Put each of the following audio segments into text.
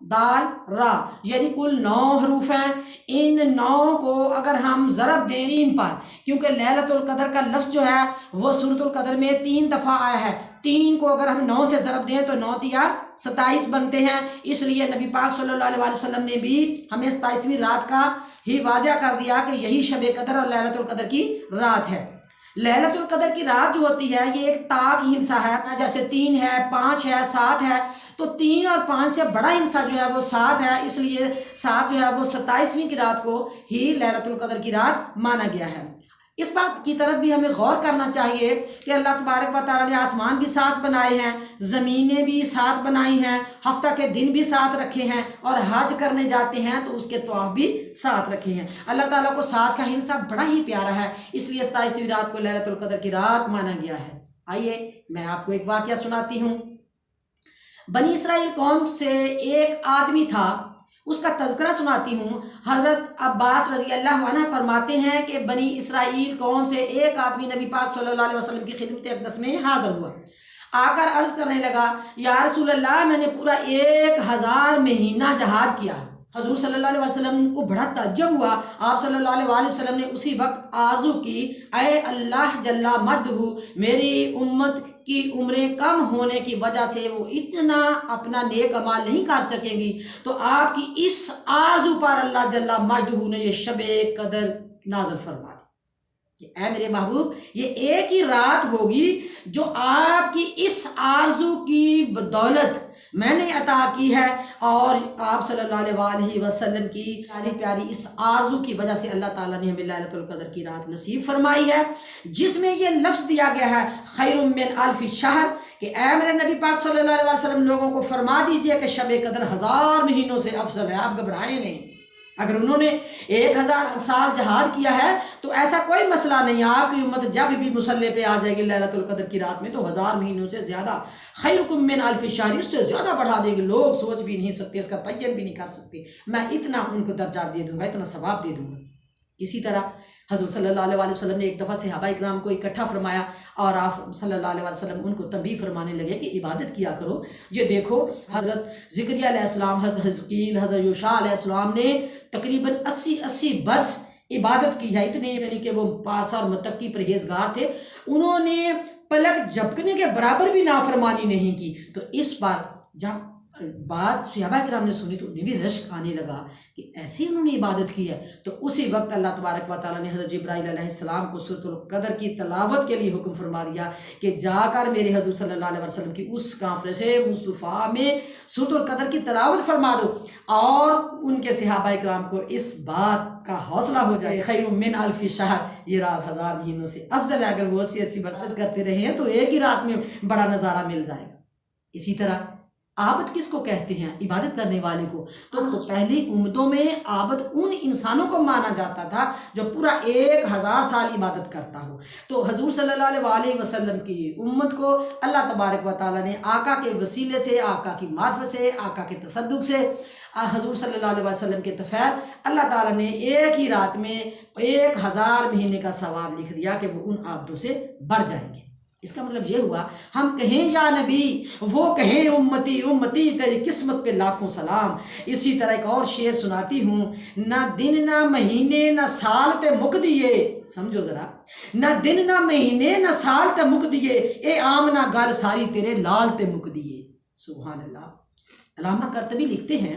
دال را، یعنی کل 9 حروف ہیں۔ ان 9 کو اگر ہم ضرب دیں 3 پر، کیونکہ لیلۃ القدر کا لفظ جو ہے وہ سورۃ القدر میں 3 دفعہ آیا ہے، 3 کو اگر ہم 9 سے ضرب دیں تو 9 تیا 27 بنتے ہیں۔ اس لیے نبی پاک صلی اللہ علیہ وسلم نے بھی ہمیں 27ویں رات کا ہی واضح کر دیا کہ یہی شب قدر اور لیلۃ القدر کی رات ہے۔ لیلۃ القدر کی رات جو ہوتی ہے یہ ایک طاق ہندسہ ہے، جیسے 3 ہے، 5 ہے، 7 ہے، تو 3 اور 5 سے بڑا ہندسہ جو ہے وہ 7 ہے، اس لیے 7 جو ہے وہ 27ویں کی رات کو ہی لیلۃ القدر کی رات مانا گیا ہے۔ اس بات کی طرف بھی ہمیں غور کرنا چاہیے کہ اللہ تبارک و تعالیٰ نے آسمان بھی 7 بنائے ہیں، زمینیں بھی 7 بنائی ہیں، ہفتہ کے دن بھی 7 رکھے ہیں، اور حج کرنے جاتے ہیں تو اس کے طواف بھی 7 رکھے ہیں۔ اللہ تعالیٰ کو 7 کا ہندسہ بڑا ہی پیارا ہے، اس لیے 27ویں رات کو لیلۃ القدر کی رات مانا گیا ہے۔ آئیے میں آپ کو ایک واقعہ سناتی ہوں۔ بنی اسرائیل قوم سے ایک آدمی تھا، اس کا تذکرہ سناتی ہوں۔ حضرت عباس رضی اللہ عنہ فرماتے ہیں کہ بنی اسرائیل قوم سے ایک آدمی نبی پاک صلی اللہ علیہ وسلم کی خدمت اقدس میں حاضر ہوا، آ کر عرض کرنے لگا، یا رسول اللہ میں نے پورا 1000 مہینہ جہاد کیا۔ حضور صلی اللہ علیہ وسلم کو بڑا تعجب ہوا۔ آپ صلی اللہ علیہ وسلم نے اسی وقت آرزو کی، اے اللہ جل مجدہ، میری امت کی عمریں کم ہونے کی وجہ سے وہ اتنا اپنا نیک عمل نہیں کر سکیں گی، تو آپ کی اس آرزو پر اللہ جل مجدہ نے یہ شب قدر نازل فرما دی کہ اے میرے محبوب یہ ایک ہی رات ہوگی جو آپ کی اس آرزو کی بدولت میں نے عطا کی ہے، اور آپ صلی اللہ علیہ وسلم کی پیاری پیاری اس آرزو کی وجہ سے اللہ تعالیٰ نے ہمیں لیلۃ القدر کی رات نصیب فرمائی ہے، جس میں یہ لفظ دیا گیا ہے خیر من الف شہر، کہ اے میرے نبی پاک صلی اللہ علیہ وسلم لوگوں کو فرما دیجئے کہ شب قدر 1000 مہینوں سے افضل ہے۔ آپ گھبرائیں نہیں، اگر انہوں نے 1000 سال جہاد کیا ہے تو ایسا کوئی مسئلہ نہیں، آپ کی امت جب بھی مسلح پہ آ جائے گی لیلۃ القدر کی رات میں تو 1000 مہینوں سے زیادہ، خیرکم من الف شہر، اس سے زیادہ بڑھا دیں گے، لوگ سوچ بھی نہیں سکتے، اس کا تعین بھی نہیں کر سکتے، میں اتنا ان کو درجات دے دوں گا، اتنا ثواب دے دوں گا۔ اسی طرح حضور صلی اللہ علیہ وسلم نے ایک دفعہ صحابہ اکرام کو اکٹھا فرمایا، اور آپ صلی اللہ علیہ وسلم ان کو تنبیہ فرمانے لگے کہ عبادت کیا کرو۔ یہ دیکھو حضرت زکریا علیہ السلام، حضرت حزقیل، حضرت یوشع علیہ السلام نے تقریباً 80 برس عبادت کی ہے، اتنے یعنی کہ وہ پارسا اور متقی پرہیزگار تھے، انہوں نے پلک جھپکنے کے برابر بھی نافرمانی نہیں کی۔ تو اس بار جب بات صحابہ کرام نے سنی تو انہیں بھی رشک آنے لگا کہ ایسے انہوں نے عبادت کی ہے، تو اسی وقت اللہ تبارک و تعالیٰ نے حضرت جبرائیل علیہ السلام کو سورۃ القدر کی تلاوت کے لیے حکم فرما دیا کہ جا کر میرے حضور صلی اللہ علیہ وسلم کی اس کانفرنس مصطفیٰ میں سورۃ القدر کی تلاوت فرما دو، اور ان کے صحابہ کرام کو اس بات کا حوصلہ ہو جائے خیر من الف شہر، یہ رات 1000 مہینوں سے افضل ہے۔ اگر وہ 80 برس کرتے رہے ہیں تو ایک ہی رات میں بڑا نظارہ مل جائے گا۔ اسی طرح عابد کس کو کہتے ہیں؟ عبادت کرنے والے کو۔ تو پہلی امتوں میں عابد ان انسانوں کو مانا جاتا تھا جو پورا 1000 سال عبادت کرتا ہو۔ تو حضور صلی اللہ علیہ وسلم کی امت کو اللہ تبارک و تعالیٰ نے آقا کے وسیلے سے، آقا کی معرفت سے، آقا کے تصدق سے، حضور صلی اللہ علیہ وسلم کے تفیض اللہ تعالیٰ نے ایک ہی رات میں 1000 مہینے کا ثواب لکھ دیا کہ وہ ان عابدوں سے بڑھ جائیں گے۔ اس کا مطلب یہ ہوا ہم کہیں یا نبی، وہ کہیں امتی امتی تیری قسمت پہ لاکھوں سلام۔ اسی طرح ایک اور شعر سناتی ہوں، نہ دن نہ مہینے نہ سال تے مک دیے، سمجھو ذرا، نہ دن نہ مہینے نہ سال تے مک دیے، اے آمنہ گل ساری تیرے لال تے مک دیے۔ سبحان اللہ۔ علامہ قرطبی لکھتے ہیں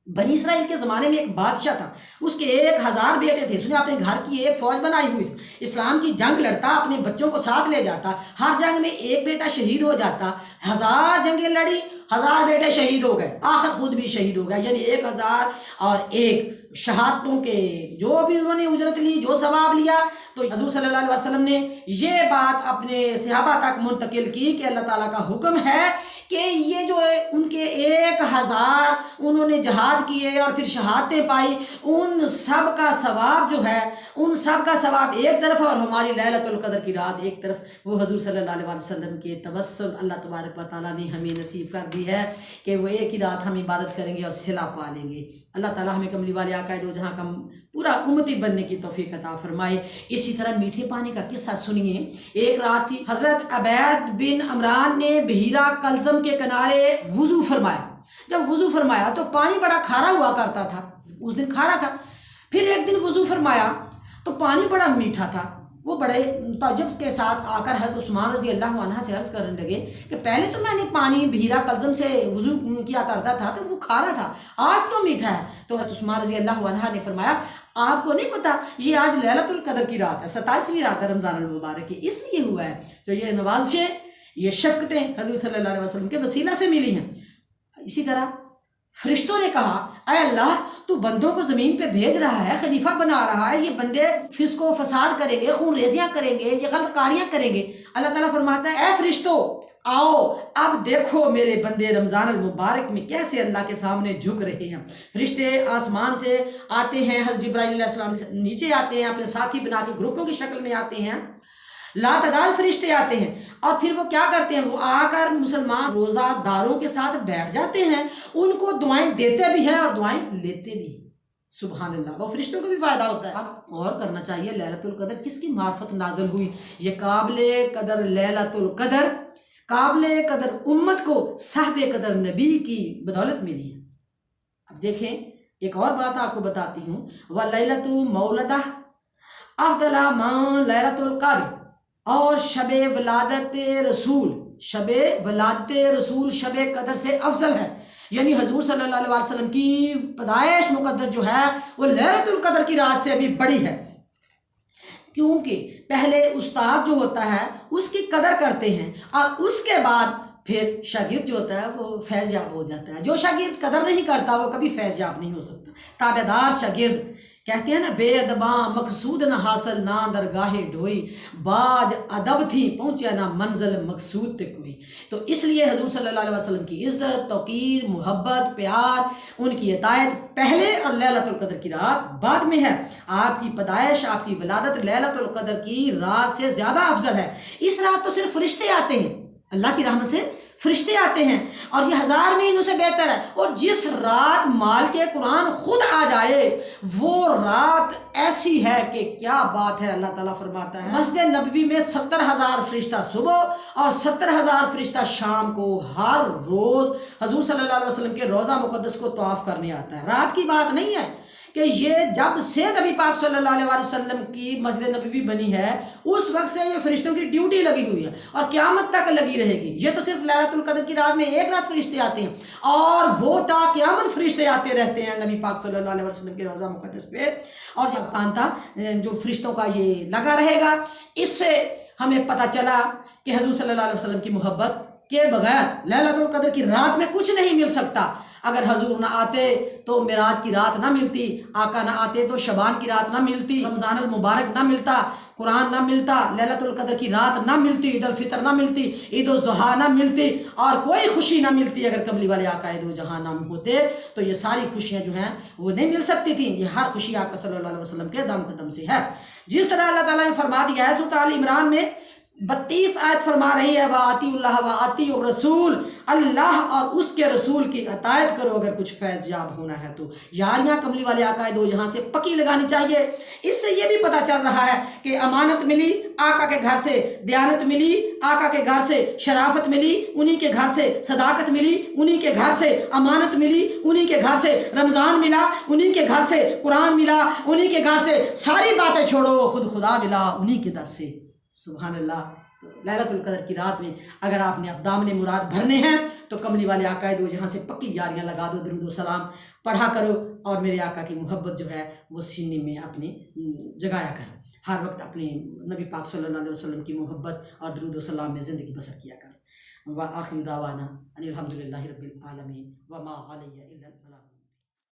بنی اسرائیل کے زمانے میں ایک بادشاہ تھا، اس کے 1000 بیٹے تھے، اس نے اپنے گھر کی ایک فوج بنائی ہوئی تھی، اسلام کی جنگ لڑتا، اپنے بچوں کو ساتھ لے جاتا، ہر جنگ میں ایک بیٹا شہید ہو جاتا، 1000 جنگیں لڑی، 1000 بیٹے شہید ہو گئے، آخر خود بھی شہید ہو گئے، یعنی 1001 شہادتوں کے جو بھی انہوں نے اجرت لی، جو ثواب لیا۔ تو حضور صلی اللہ علیہ وسلم نے یہ بات اپنے صحابہ تک منتقل کی کہ اللہ تعالیٰ کا حکم ہے کہ یہ جو ان کے 1000 انہوں نے جہاد کیے اور پھر شہادتیں پائی، ان سب کا ثواب جو ہے، ان سب کا ثواب ایک طرف ہے، اور ہماری لیلۃ القدر کی رات ایک طرف، وہ حضور صلی اللہ علیہ وسلم کے توسل اللہ تبارک و تعالیٰ نے ہمیں نصیب کر دی ہے کہ وہ ایک ہی رات ہم عبادت کریں گے اور صلہ پا لیں گے۔ اللہ تعالیٰ ہمیں کملی والے آقا دو جہاں کا پورا امتی بننے کی توفیق عطا فرمائے۔ اسی طرح میٹھے پانی کا قصہ سنیے۔ ایک رات تھی، حضرت عبید بن عمران نے بحیرہ کلزم کے کنارے وضو فرمایا، جب وضو فرمایا تو پانی بڑا کھارا ہوا کرتا تھا، اس دن کھارا تھا۔ پھر ایک دن وضو فرمایا تو پانی بڑا میٹھا تھا۔ وہ بڑے تعجب کے ساتھ آ کر حضرت عثمان رضی اللہ عنہ سے عرض کرنے لگے کہ پہلے تو میں نے پانی بھیرا کلزم سے وضو کیا کرتا تھا تو وہ کھارا تھا، آج کیوں میٹھا ہے؟ تو حضرت عثمان رضی اللہ عنہ نے فرمایا آپ کو نہیں پتا یہ آج لیلۃ القدر کی رات ہے، 27ویں رات ہے رمضان المبارک کی، اس لیے ہوا ہے۔ تو یہ نوازشیں، یہ شفقتیں حضور صلی اللہ علیہ وسلم کے وسیلہ سے ملی ہیں۔ اسی طرح فرشتوں نے کہا اے اللہ تو بندوں کو زمین پہ بھیج رہا ہے، خلیفہ بنا رہا ہے، یہ بندے فسق و فساد کریں گے، خون ریزیاں کریں گے، یہ غلط کاریاں کریں گے۔ اللہ تعالیٰ فرماتا ہے اے فرشتوں آؤ اب دیکھو میرے بندے رمضان المبارک میں کیسے اللہ کے سامنے جھک رہے ہیں۔ فرشتے آسمان سے آتے ہیں، حضرت جبرائیل علیہ السلام سے نیچے آتے ہیں، اپنے ساتھی بنا کے گروپوں کی شکل میں آتے ہیں، لاتعداد فرشتے آتے ہیں، اور پھر وہ کیا کرتے ہیں، وہ آ کر مسلمان روزہ داروں کے ساتھ بیٹھ جاتے ہیں، ان کو دعائیں دیتے بھی ہیں اور دعائیں لیتے بھی ہیں۔ سبحان اللہ، وہ فرشتوں کو بھی فائدہ ہوتا ہے۔ اب غور کرنا چاہیے لیلۃ القدر کس کی معرفت نازل ہوئی؟ یہ قابل قدر لیلۃ القدر، قابل قدر امت کو صاحب قدر نبی کی بدولت ملی ہے۔ اب دیکھیں ایک اور بات آپ کو بتاتی ہوں، وَلَيْلَةُ مَوْلَدَهْ أَفْضَلَ مَن لَيْلَةُ الْقَدْرِ، اور شب ولادت رسول، شب ولادت رسول شب قدر سے افضل ہے، یعنی حضور صلی اللہ علیہ وسلم کی پیدائش مقدس جو ہے وہ لیلۃ القدر کی رات سے بھی بڑی ہے، کیونکہ پہلے استاد جو ہوتا ہے اس کی قدر کرتے ہیں اور اس کے بعد پھر شاگرد جو ہوتا ہے وہ فیض یاب ہو جاتا ہے۔ جو شاگرد قدر نہیں کرتا وہ کبھی فیض یاب نہیں ہو سکتا۔ تابع دار شاگرد، کہتے ہیں نا بے ادباں مقصود نہ حاصل نہ درگاہ ڈھوئی، باج ادب تھی پہنچے نہ منزل مقصود تے کوئی۔ تو اس لیے حضور صلی اللہ علیہ وسلم کی عزت، توقیر، محبت، پیار، ان کی اطاعت پہلے اور لیلۃ القدر کی رات بعد میں ہے۔ آپ کی پیدائش، آپ کی ولادت لیلۃ القدر کی رات سے زیادہ افضل ہے۔ اس رات تو صرف فرشتے آتے ہیں، اللہ کی رحمت سے فرشتے آتے ہیں، اور یہ 1000 مہینوں سے بہتر ہے۔ اور جس رات مال کے قرآن خود آ جائے وہ رات ایسی ہے کہ کیا بات ہے۔ اللہ تعالیٰ فرماتا ہے مسجد نبوی میں 70,000 فرشتہ صبح اور 70,000 فرشتہ شام کو ہر روز حضور صلی اللہ علیہ وسلم کے روضہ مقدس کو طواف کرنے آتا ہے۔ رات کی بات نہیں ہے کہ یہ جب سے نبی پاک صلی اللہ علیہ وسلم کی مسجد نبوی بنی ہے اس وقت سے یہ فرشتوں کی ڈیوٹی لگی ہوئی ہے اور قیامت تک لگی رہے گی۔ یہ تو صرف لیلۃ القدر کی رات میں ایک رات فرشتے آتے ہیں، اور وہ تا قیامت فرشتے آتے رہتے ہیں نبی پاک صلی اللہ علیہ وسلم کے روضہ مقدس پہ۔ اور جب تانتا جو فرشتوں کا یہ لگا رہے گا، اس سے ہمیں پتہ چلا کہ حضور صلی اللہ علیہ وسلم کی محبت کے بغیر لیلۃ القدر کی رات میں کچھ نہیں مل سکتا۔ اگر حضور نہ آتے تو معراج کی رات نہ ملتی، آقا نہ آتے تو شعبان کی رات نہ ملتی، رمضان المبارک نہ ملتا، قرآن نہ ملتا، لیلۃ القدر کی رات نہ ملتی، عید الفطر نہ ملتی، عید الضحیٰ نہ ملتی، اور کوئی خوشی نہ ملتی اگر کملی والے آقا دو جہاں نہ ہوتے تو یہ ساری خوشیاں جو ہیں وہ نہیں مل سکتی تھیں۔ یہ ہر خوشی آقا صلی اللہ علیہ وسلم کے دم قدم سے ہے۔ جس طرح اللہ تعالیٰ نے فرما دیا ہے سورۃ آل عمران میں 32 آیت فرما رہی ہے وَآتِیُوا اللَّهَ وَآتِیُوا الرَّسُولَ، اللہ اور اس کے رسول کی اطاعت کرو اگر کچھ فیض یاب ہونا ہے تو۔ یاریاں کملی والے آقا دو جہاں سے پکی لگانی چاہیے۔ اس سے یہ بھی پتہ چل رہا ہے کہ امانت ملی آقا کے گھر سے، دیانت ملی آقا کے گھر سے، شرافت ملی انہی کے گھر سے، صداقت ملی انہی کے گھر سے، امانت ملی انہی کے گھر سے، رمضان ملا انہی کے گھر سے، قرآن ملا انہی کے گھر سے، ساری باتیں چھوڑو خود خدا ملا انہی کے در سے۔ سبحان اللہ۔ لیلۃ القدر کی رات میں اگر آپ نے دامن مراد بھرنے ہیں تو کملی والے آقا دو جہاں سے پکی یاریاں لگا دو، درود و سلام پڑھا کرو، اور میرے آقا کی محبت جو ہے وہ سینے میں اپنے جگایا کرو۔ ہر وقت اپنے نبی پاک صلی اللہ علیہ وسلم کی محبت اور درود و سلام میں زندگی بسر کیا کرو۔ وآخر دعوانا ان الحمد للہ رب العالمین وما علیہ الا البلاغ۔